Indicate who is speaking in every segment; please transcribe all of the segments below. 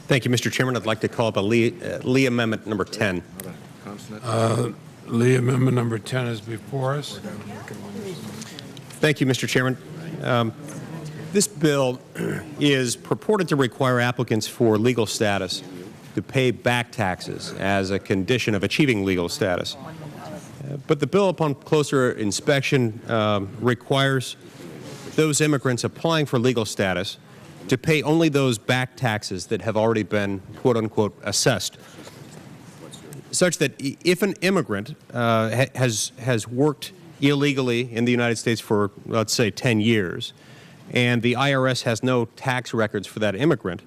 Speaker 1: Thank you, Mr. Chairman. I'd like to call up a Lee Amendment number 10.
Speaker 2: Lee Amendment number 10 is before us.
Speaker 1: Thank you, Mr. Chairman. This bill is purported to require applicants for legal status to pay back taxes as a condition of achieving legal status. But the bill, upon closer inspection, requires those immigrants applying for legal status to pay only those back taxes that have already been, quote unquote, assessed, such that if an immigrant has worked illegally in the United States for, let's say, 10 years, and the IRS has no tax records for that immigrant,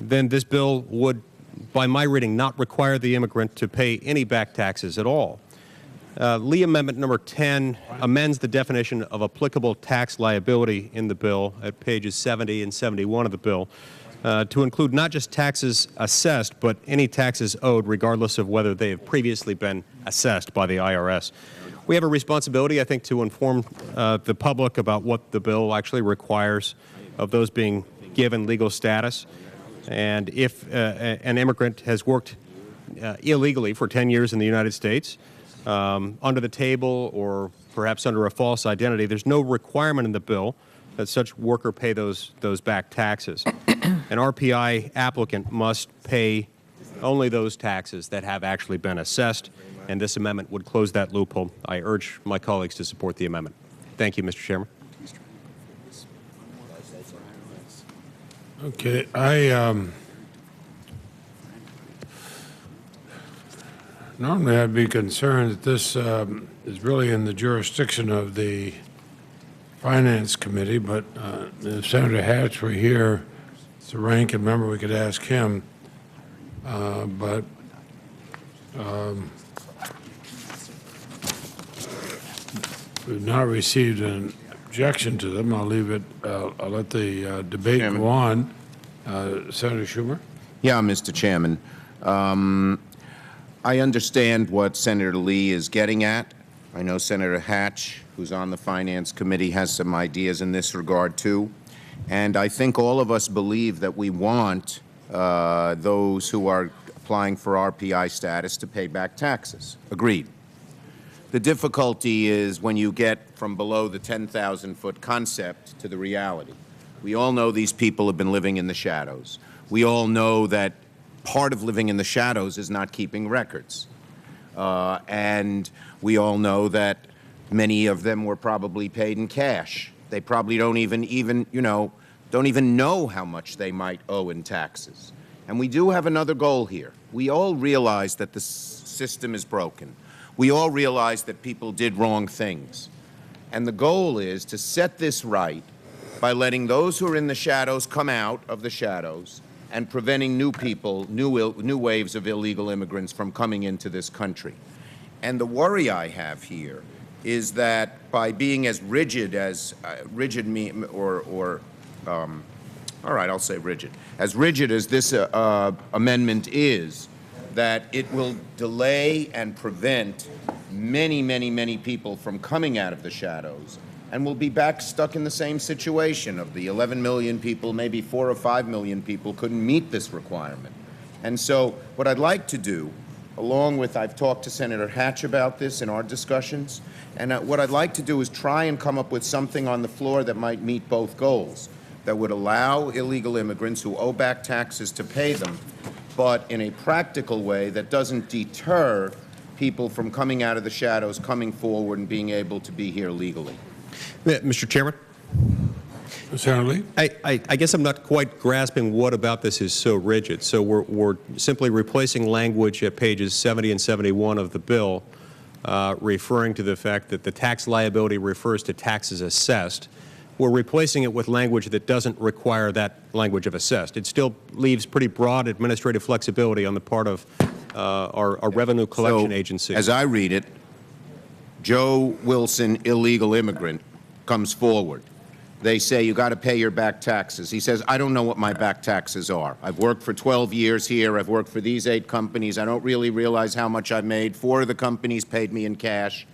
Speaker 1: then this bill would, by my reading, not require the immigrant to pay any back taxes at all. Lee Amendment number 10 amends the definition of applicable tax liability in the bill at pages 70 and 71 of the bill to include not just taxes assessed, but any taxes owed regardless of whether they have previously been assessed by the IRS. We have a responsibility, I think, to inform the public about what the bill actually requires of those being given legal status. And if an immigrant has worked illegally for 10 years in the United States, under the table or perhaps under a false identity, there's no requirement in the bill that such worker pay those back taxes. An RPI applicant must pay only those taxes that have actually been assessed, and this amendment would close that loophole. I urge my colleagues to support the amendment. Thank you, Mr. Chairman.
Speaker 2: Okay, normally I'd be concerned that this is really in the jurisdiction of the Finance Committee, but if Senator Hatch were here, as a ranking member, we could ask him. But we've not received an objection to them. I'll leave it. I'll let the debate go on. Senator Schumer.
Speaker 3: Yeah, Mr. Chairman. I understand what Senator Lee is getting at. I know Senator Hatch, who's on the Finance Committee, has some ideas in this regard too. And I think all of us believe that we want those who are applying for RPI status to pay back taxes. Agreed. The difficulty is when you get from below the 10,000-foot concept to the reality. We all know these people have been living in the shadows. We all know that part of living in the shadows is not keeping records. And we all know that many of them were probably paid in cash. They probably don't even know how much they might owe in taxes. And we do have another goal here. We all realize that the system is broken. We all realize that people did wrong things. And the goal is to set this right by letting those who are in the shadows come out of the shadows and preventing new people, new waves of illegal immigrants from coming into this country. And the worry I have here is that by being as rigid as all right, I'll say rigid. As rigid as this amendment is, that it will delay and prevent many people from coming out of the shadows, and we'll be back stuck in the same situation of the 11 million people, maybe 4 or 5 million people couldn't meet this requirement. And so what I'd like to do, along with, I've talked to Senator Hatch about this in our discussions, and what I'd like to do is try and come up with something on the floor that might meet both goals, that would allow illegal immigrants who owe back taxes to pay them, but in a practical way that doesn't deter people from coming out of the shadows, coming forward, and being able to be here legally.
Speaker 1: Mr. Chairman?
Speaker 2: Senator Lee?
Speaker 1: I guess I'm not quite grasping what about this is so rigid. So we're simply replacing language at pages 70 and 71 of the bill, referring to the fact that the tax liability refers to taxes assessed. We're replacing it with language that doesn't require that language of assessed. It still leaves pretty broad administrative flexibility on the part of our revenue collection agency.
Speaker 3: As I read it, Joe Wilson, illegal immigrant, comes forward. They say, you got to pay your back taxes. He says, I don't know what my back taxes are. I've worked for 12 years here. I've worked for these 8 companies. I don't really realize how much I've made. 4 of the companies paid me in cash.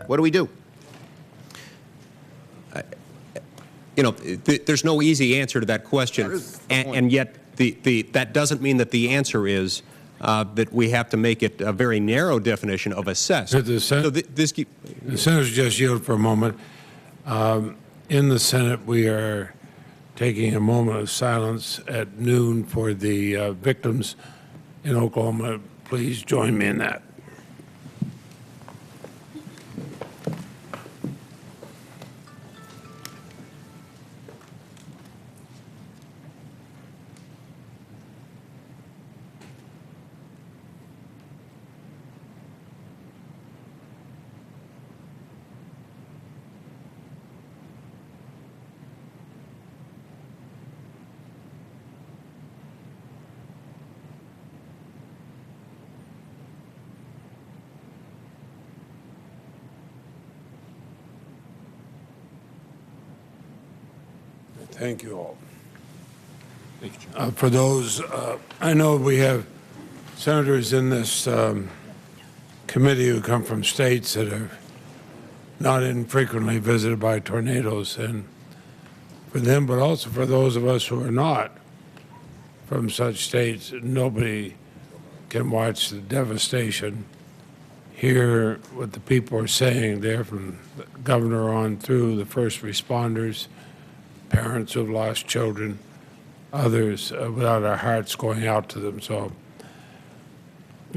Speaker 3: What do we do?
Speaker 1: There's no easy answer to that question, and yet That doesn't mean that the answer is that we have to make it a very narrow definition of assessed.
Speaker 2: The Senators just yield for a moment. In the Senate, we are taking a moment of silence at noon for the victims in Oklahoma. Please join me in that. Thank you all. For those, I know we have senators in this committee who come from states that are not infrequently visited by tornadoes, and for them, but also for those of us who are not from such states, nobody can watch the devastation, hear what the people are saying there, from the governor on through the first responders, parents who've lost children, others, without our hearts going out to them. So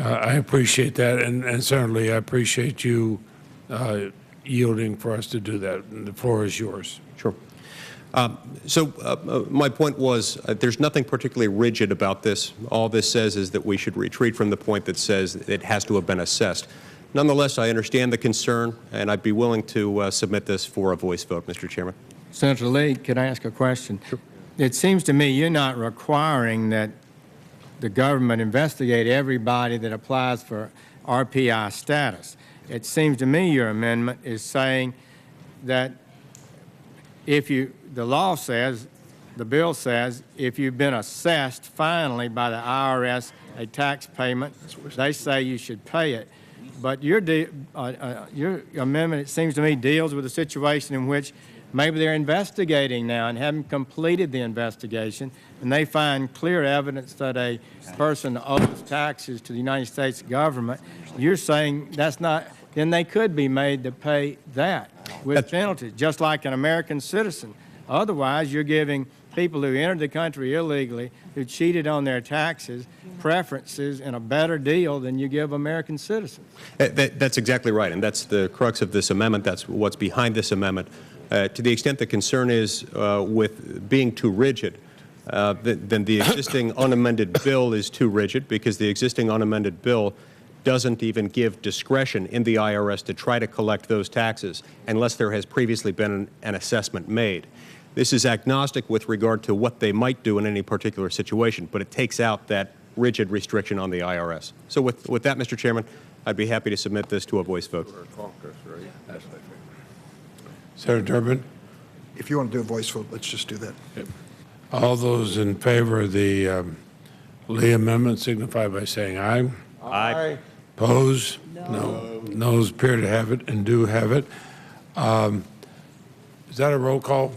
Speaker 2: I appreciate that, and certainly I appreciate you yielding for us to do that. And the floor is yours.
Speaker 1: Sure. My point was there's nothing particularly rigid about this. All this says is that we should retreat from the point that says it has to have been assessed. Nonetheless, I understand the concern, and I'd be willing to submit this for a voice vote, Mr. Chairman.
Speaker 4: Senator Lee, can I ask a question?
Speaker 1: Sure.
Speaker 4: It seems to me you're not requiring that the government investigate everybody that applies for RPI status. It seems to me your amendment is saying that the law says, the bill says, if you've been assessed finally by the IRS a tax payment, they say you should pay it. But your amendment, it seems to me, deals with a situation in which maybe they're investigating now and haven't completed the investigation, and they find clear evidence that a person owes taxes to the United States government. You're saying that's not, then they could be made to pay that with penalties, just like an American citizen. Otherwise, you're giving people who entered the country illegally, who cheated on their taxes, preferences and a better deal than you give American citizens.
Speaker 1: That's exactly right, and that's the crux of this amendment. That's what's behind this amendment. To the extent the concern is with being too rigid, then the existing unamended bill is too rigid, because the existing unamended bill doesn't even give discretion in the IRS to try to collect those taxes unless there has previously been an assessment made. This is agnostic with regard to what they might do in any particular situation, but it takes out that rigid restriction on the IRS. So with that, Mr. Chairman, I'd be happy to submit this to a voice vote.
Speaker 2: Senator Durbin?
Speaker 5: If you want to do a voice vote, let's just do that.
Speaker 2: Yep. All those in favor of the Lee amendment signify by saying aye.
Speaker 1: Aye.
Speaker 2: Opposed? No. Noes appear to have it and do have it. Is that a roll call?